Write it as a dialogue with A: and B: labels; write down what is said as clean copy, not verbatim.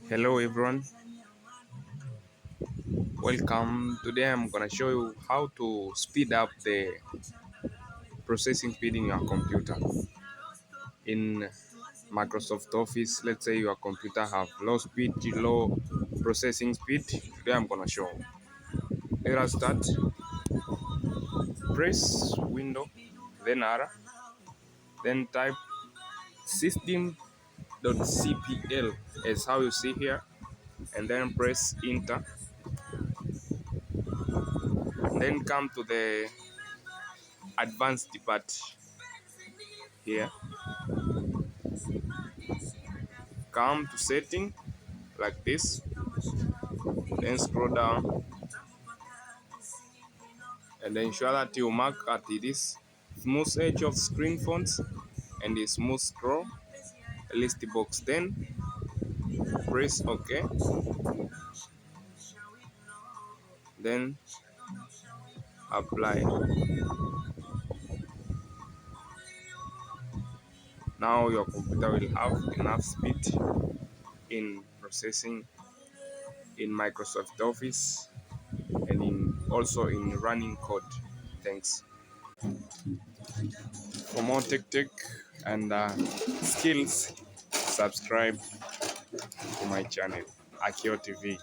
A: Hello everyone, welcome. Today I'm gonna show you how to speed up the processing speed in your computer. In Microsoft Office, let's say your computer have low processing speed. Today I'm gonna show. Let us start. Press window, then R, then type system.cpl as how you see here, and then press enter. Then come to the advanced part here. Come to setting like this, then scroll down and ensure that you mark at this smooth edge of screen fonts and the smooth scroll list box, then press OK, then apply. Now your computer will have enough speed in processing in Microsoft Office and also in running code. Thanks. For more tech and skills, subscribe to my channel, Akio TV.